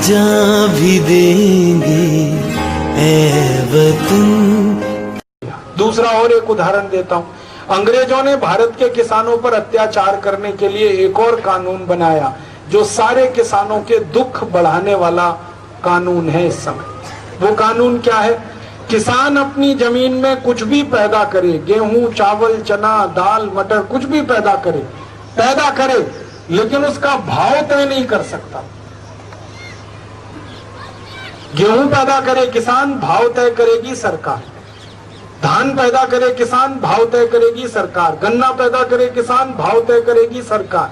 जान भी देंगे ऐ वतन। दूसरा और एक उदाहरण देता हूं। अंग्रेजों ने भारत के किसानों पर अत्याचार करने के लिए एक और कानून बनाया जो सारे किसानों के दुख बढ़ाने वाला कानून है इस समय। वो कानून क्या है? किसान अपनी जमीन में कुछ भी पैदा करे, गेहूं, चावल, चना, दाल, मटर, कुछ भी पैदा करे, लेकिन उसका भाव तय नहीं कर सकता। गेहूं पैदा करे किसान, भाव तय करेगी सरकार। धान पैदा करे किसान, भाव तय करेगी सरकार। गन्ना पैदा करे किसान, भाव तय करेगी सरकार।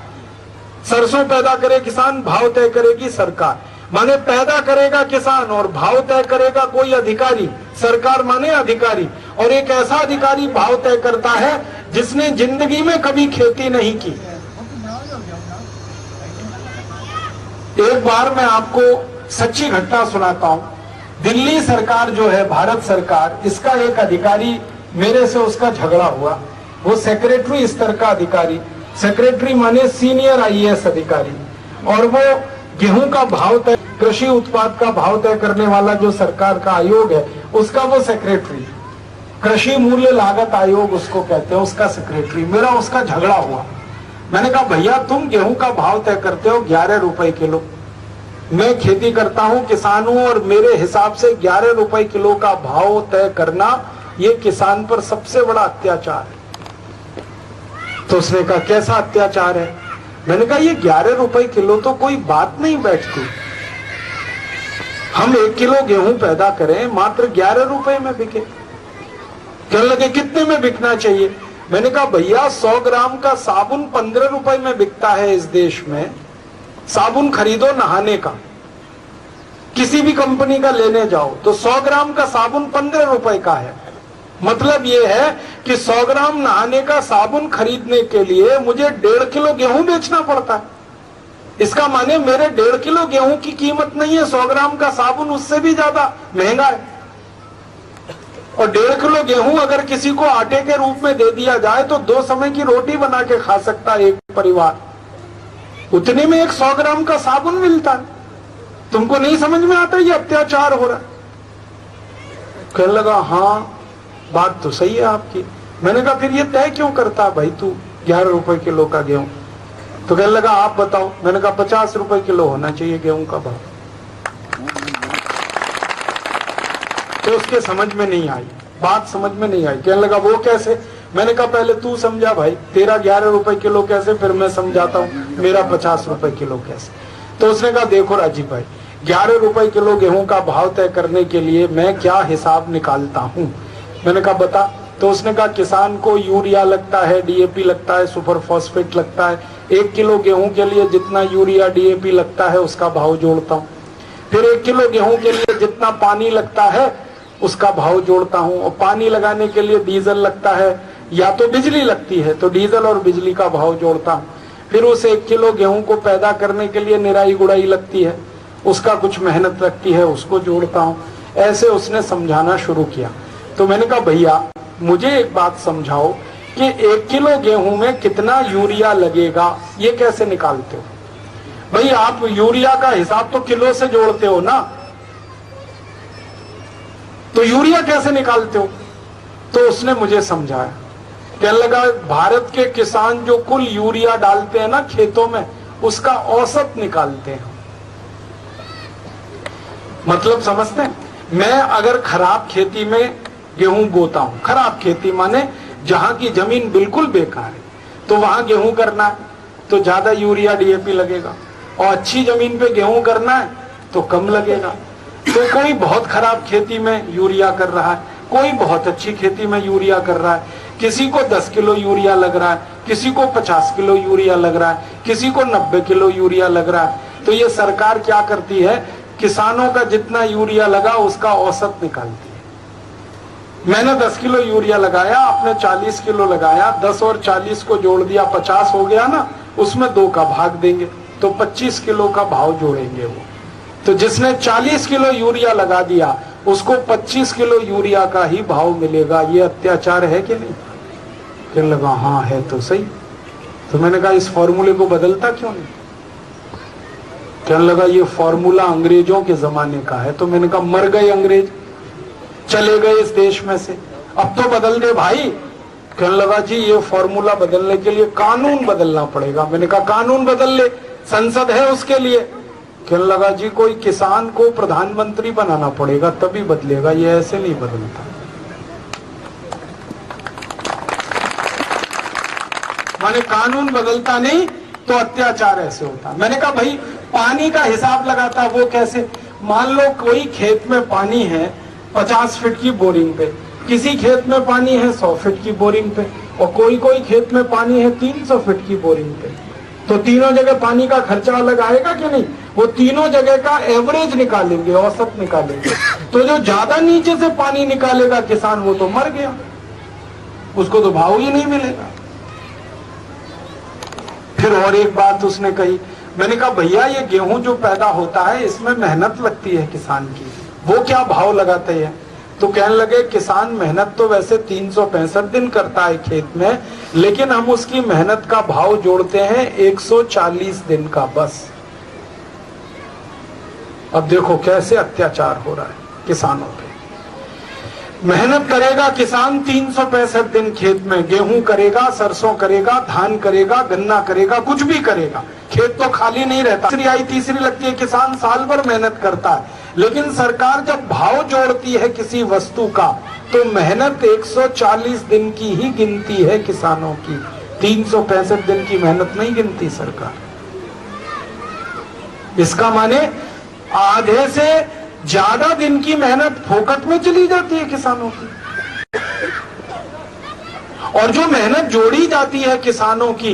सरसों पैदा करे किसान, भाव तय करेगी सरकार। माने पैदा करेगा किसान और भाव तय करेगा कोई अधिकारी। सरकार माने अधिकारी, और एक ऐसा अधिकारी भाव तय करता है जिसने जिंदगी में कभी खेती नहीं की। एक बार मैं आपको सच्ची घटना सुनाता हूं। दिल्ली सरकार जो है, भारत सरकार, इसका एक अधिकारी, मेरे से उसका झगड़ा हुआ। वो सेक्रेटरी स्तर का अधिकारी, सेक्रेटरी माने सीनियर आईएएस अधिकारी, और वो गेहूं का भाव तय, कृषि उत्पाद का भाव तय करने वाला जो सरकार का आयोग है उसका वो सेक्रेटरी, कृषि मूल्य लागत आयोग उसको कहते हैं, उसका सेक्रेटरी। मेरा उसका झगड़ा हुआ। मैंने कहा भैया तुम गेहूं का भाव तय करते हो 11 रुपए किलो, मैं खेती करता हूं, किसान हूं, और मेरे हिसाब से 11 रुपए किलो का भाव तय करना ये किसान पर सबसे बड़ा अत्याचार है। तो उसने कहा कैसा अत्याचार है? मैंने कहा ये 11 रुपए किलो तो कोई बात नहीं बैठती। हम 1 किलो गेहूं पैदा करें, मात्र 11 रुपए में बिके। कहने लगे कितने में बिकना चाहिए? मैंने कहा भैया 100 ग्राम का साबुन 15 रुपए में बिकता है इस देश में। साबुन खरीदो नहाने का, किसी भी कंपनी का लेने जाओ तो 100 ग्राम का साबुन 15 रुपए का है। मतलब ये है कि 100 ग्राम नहाने का साबुन खरीदने के लिए मुझे 1.5 किलो गेहूं बेचना पड़ता है। इसका माने मेरे 1.5 किलो गेहूं की कीमत नहीं है, 100 ग्राम का साबुन उससे भी ज्यादा महंगा है। और 1.5 किलो गेहूं अगर किसी को आटे के रूप में दे दिया जाए तो 2 समय की रोटी बना के खा सकता है एक परिवार। उतने में एक 100 ग्राम का साबुन मिलता है। तुमको नहीं समझ में आता ये अत्याचार हो रहा है? कहने लगा हाँ बात तो सही है आपकी। मैंने कहा फिर ये तय क्यों करता भाई तू 11 रुपए किलो का गेहूं? तो कहने लगा आप बताओ। मैंने कहा 50 रुपए किलो होना चाहिए गेहूं का भाव। तो उसके समझ में नहीं आई, बात समझ में नहीं आई। कहने लगा वो कैसे? मैंने कहा पहले तू समझा भाई, तेरा 11 रुपए किलो कैसे, फिर मैं समझाता हूँ मेरा 50 रुपए किलो कैसे। तो उसने कहा देखो राजीव भाई, 11 रुपए किलो गेहूं का भाव तय करने के लिए मैं क्या हिसाब निकालता हूँ। मैंने कहा बता। तो उसने कहा किसान को यूरिया लगता है, डीएपी लगता है, सुपर फॉस्फेट लगता है। 1 किलो गेहूं के लिए जितना यूरिया डीएपी लगता है उसका भाव जोड़ता हूँ। फिर 1 किलो गेहूं के लिए जितना पानी लगता है उसका भाव जोड़ता हूँ। और पानी लगाने के लिए डीजल लगता है या तो बिजली लगती है तो डीजल और बिजली का भाव जोड़ता हूँ। फिर उस 1 किलो गेहूं को पैदा करने के लिए निराई गुड़ाई लगती है, उसका कुछ मेहनत लगती है, उसको जोड़ता हूँ। ऐसे उसने समझाना शुरू किया। तो मैंने कहा भैया मुझे एक बात समझाओ कि 1 किलो गेहूं में कितना यूरिया लगेगा, ये कैसे निकालते हो? भाई आप यूरिया का हिसाब तो किलो से जोड़ते हो ना, तो यूरिया कैसे निकालते हो? तो उसने मुझे समझाया। कहने लगा भारत के किसान जो कुल यूरिया डालते हैं ना खेतों में, उसका औसत निकालते हैं। मतलब समझते हैं? मैं अगर खराब खेती में गेहूं बोता हूं, खराब खेती माने जहां की जमीन बिल्कुल बेकार है, तो वहां गेहूं करना है तो ज्यादा यूरिया डीएपी लगेगा, और अच्छी जमीन पे गेहूं करना है तो कम लगेगा। तो कोई बहुत खराब खेती में यूरिया कर रहा है, कोई बहुत अच्छी खेती में यूरिया कर रहा है। किसी को 10 किलो यूरिया लग रहा है, किसी को 50 किलो यूरिया लग रहा है, किसी को 90 किलो यूरिया लग रहा है। तो ये सरकार क्या करती है, किसानों का जितना यूरिया लगा उसका औसत निकालती है। मैंने 10 किलो यूरिया लगाया, आपने 40 किलो लगाया, 10 और 40 को जोड़ दिया 50 हो गया ना, उसमें 2 का भाग देंगे तो 25 किलो का भाव जोड़ेंगे वो। तो जिसने 40 किलो यूरिया लगा दिया उसको 25 किलो यूरिया का ही भाव मिलेगा। ये अत्याचार है कि नहीं? कहने लगा हाँ है तो सही। तो मैंने कहा इस फॉर्मूले को बदलता क्यों नहीं? कहने लगा ये फॉर्मूला अंग्रेजों के जमाने का है। तो मैंने कहा मर गए अंग्रेज, चले गए इस देश में से, अब तो बदल दे भाई। कहने लगा जी ये फॉर्मूला बदलने के लिए कानून बदलना पड़ेगा। मैंने कहा कानून बदल ले, संसद है उसके लिए। कहने लगा जी कोई किसान को प्रधानमंत्री बनाना पड़ेगा तभी बदलेगा, ये ऐसे नहीं बदलता। माने कानून बदलता नहीं तो अत्याचार ऐसे होता। मैंने कहा भाई पानी का हिसाब लगाता वो कैसे? मान लो कोई खेत में पानी है 50 फीट की बोरिंग पे, किसी खेत में पानी है 100 फीट की बोरिंग पे, और कोई कोई खेत में पानी है 300 फीट की बोरिंग पे। तो तीनों जगह पानी का खर्चा अलग आएगा कि नहीं? वो तीनों जगह का एवरेज निकालेंगे, औसत निकालेंगे। तो जो ज्यादा नीचे से पानी निकालेगा किसान, वो तो मर गया, उसको तो भाव ही नहीं मिलेगा। फिर और एक बात उसने कही, मैंने कहा भैया ये गेहूं जो पैदा होता है इसमें मेहनत लगती है किसान की, वो क्या भाव लगाते हैं? तो कहने लगे किसान मेहनत तो वैसे 365 दिन करता है खेत में, लेकिन हम उसकी मेहनत का भाव जोड़ते हैं 140 दिन का बस। अब देखो कैसे अत्याचार हो रहा है किसानों पे। मेहनत करेगा किसान 365 दिन खेत में, गेहूं करेगा, सरसों करेगा, धान करेगा, गन्ना करेगा, कुछ भी करेगा, खेत तो खाली नहीं रहता। तीसरी आई तीसरी लगती है, किसान साल भर मेहनत करता है, लेकिन सरकार जब भाव जोड़ती है किसी वस्तु का तो मेहनत 140 दिन की ही गिनती है किसानों की, 365 दिन की मेहनत नहीं गिनती सरकार। इसका माने आधे से ज्यादा दिन की मेहनत फोकट में चली जाती है किसानों की। और जो मेहनत जोड़ी जाती है किसानों की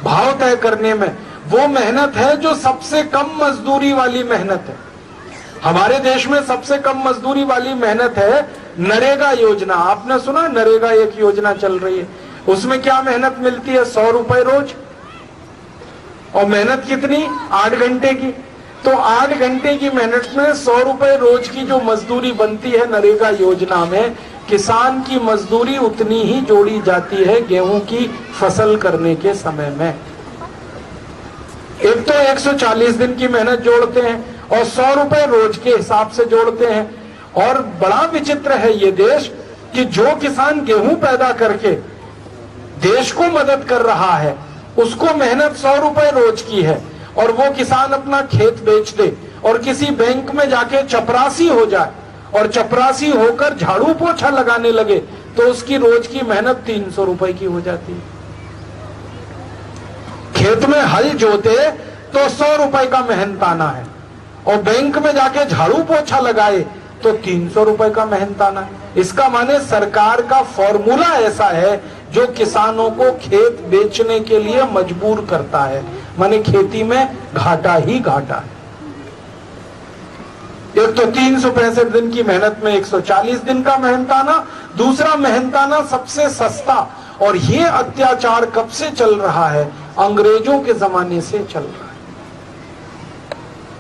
भाव तय करने में, वो मेहनत है जो सबसे कम मजदूरी वाली मेहनत है। हमारे देश में सबसे कम मजदूरी वाली मेहनत है नरेगा योजना। आपने सुना नरेगा एक योजना चल रही है, उसमें क्या मेहनत मिलती है? 100 रुपए रोज, और मेहनत कितनी? 8 घंटे की। तो 8 घंटे की मेहनत में 100 रुपए रोज की जो मजदूरी बनती है नरेगा योजना में, किसान की मजदूरी उतनी ही जोड़ी जाती है गेहूं की फसल करने के समय में। एक तो 140 दिन की मेहनत जोड़ते हैं और 100 रुपए रोज के हिसाब से जोड़ते हैं। और बड़ा विचित्र है ये देश कि जो किसान गेहूं पैदा करके देश को मदद कर रहा है, उसको मेहनत 100 रुपए रोज की है, और वो किसान अपना खेत बेच दे और किसी बैंक में जाके चपरासी हो जाए और चपरासी होकर झाड़ू पोछा लगाने लगे, तो उसकी रोज की मेहनत 300 रुपए की हो जाती है। खेत में हल जोते तो 100 रुपए का मेहनताना है, और बैंक में जाके झाड़ू पोछा लगाए तो 300 रुपए का मेहनताना है। इसका माने सरकार का फॉर्मूला ऐसा है जो किसानों को खेत बेचने के लिए मजबूर करता है, माने खेती में घाटा ही घाटा है। एक तो 365 दिन की मेहनत में 140 दिन का मेहनताना, दूसरा मेहनताना सबसे सस्ता। और ये अत्याचार कब से चल रहा है? अंग्रेजों के जमाने से चल रहा है।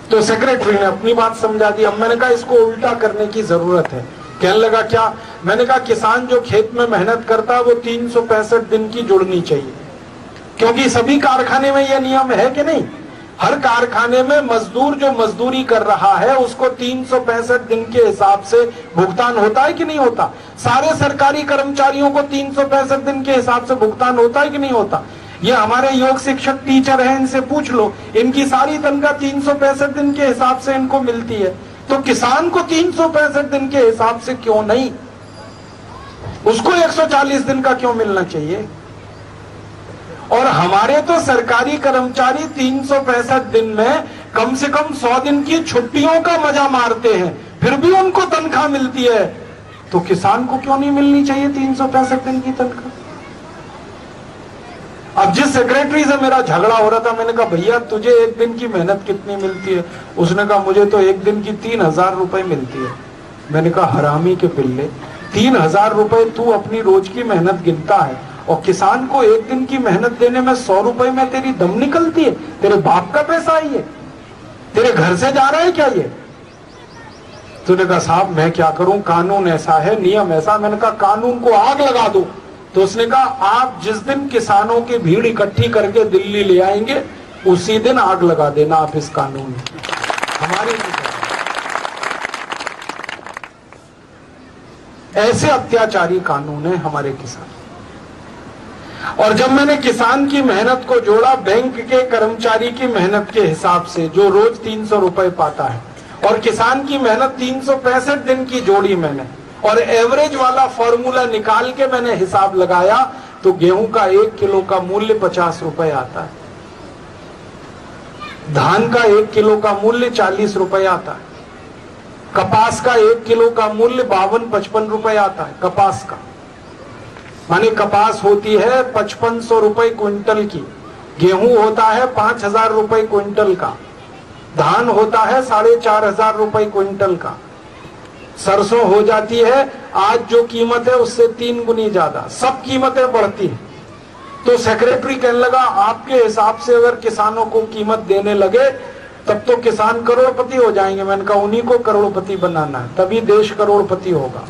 तो सेक्रेटरी ने अपनी बात समझा दी। अब मैंने कहा इसको उल्टा करने की जरूरत है। कहने लगा क्या? मैंने कहा किसान जो खेत में मेहनत करता है वो 365 दिन की जुड़नी चाहिए, क्योंकि सभी कारखाने में यह नियम है कि नहीं? हर कारखाने में मजदूर जो मजदूरी कर रहा है उसको 365 दिन के हिसाब से भुगतान होता है कि नहीं होता? सारे सरकारी कर्मचारियों को 365 दिन के हिसाब से भुगतान होता है कि नहीं होता? ये हमारे योग शिक्षक टीचर हैं, इनसे पूछ लो, इनकी सारी तनख्वाह 365 दिन के हिसाब से इनको मिलती है। तो किसान को 365 दिन के हिसाब से क्यों नहीं? उसको 140 दिन का क्यों मिलना चाहिए? और हमारे तो सरकारी कर्मचारी 365 दिन में कम से कम 100 दिन की छुट्टियों का मजा मारते हैं, फिर भी उनको तनख्वाह मिलती है। तो किसान को क्यों नहीं मिलनी चाहिए 365 दिन की तनख्वाह? अब जिस सेक्रेटरी से मेरा झगड़ा हो रहा था, मैंने कहा भैया तुझे एक दिन की मेहनत कितनी मिलती है? उसने कहा मुझे तो एक दिन की 3000 रुपए मिलती है। मैंने कहा हरामी के पिल्ले, 3000 रुपए तू अपनी रोज की मेहनत गिनता है और किसान को एक दिन की मेहनत देने में 100 रुपए में तेरी दम निकलती है? तेरे बाप का पैसा है ये? तेरे घर से जा रहा है क्या ये? तूने कहा साहब मैं क्या करूं, कानून ऐसा है, नियम ऐसा। मैंने कहा कानून को आग लगा दो। तो उसने कहा आप जिस दिन किसानों की भीड़ इकट्ठी करके दिल्ली ले आएंगे उसी दिन आग लगा देना आप इस कानून में। हमारी ऐसे अत्याचारी कानून है हमारे किसान। और जब मैंने किसान की मेहनत को जोड़ा बैंक के कर्मचारी की मेहनत के हिसाब से, जो रोज 300 रुपए पाता है, और किसान की मेहनत 365 दिन की जोड़ी मैंने, और एवरेज वाला फॉर्मूला निकाल के मैंने हिसाब लगाया, तो गेहूं का 1 किलो का मूल्य 50 रुपए आता है, धान का 1 किलो का मूल्य 40 रुपए आता है, कपास का 1 किलो का मूल्य 52-55 रुपए आता है। कपास का माने कपास होती है 5500 रुपए क्विंटल की, गेहूं होता है 5000 रुपए क्विंटल का, धान होता है 4500 रुपए क्विंटल का, सरसों हो जाती है आज जो कीमत है उससे 3 गुनी ज्यादा। सब कीमतें बढ़ती हैं। तो सेक्रेटरी कहने लगा आपके हिसाब से अगर किसानों को कीमत देने लगे तब तो किसान करोड़पति हो जाएंगे। मैंने कहा उन्हीं को करोड़पति बनाना है, तभी देश करोड़पति होगा।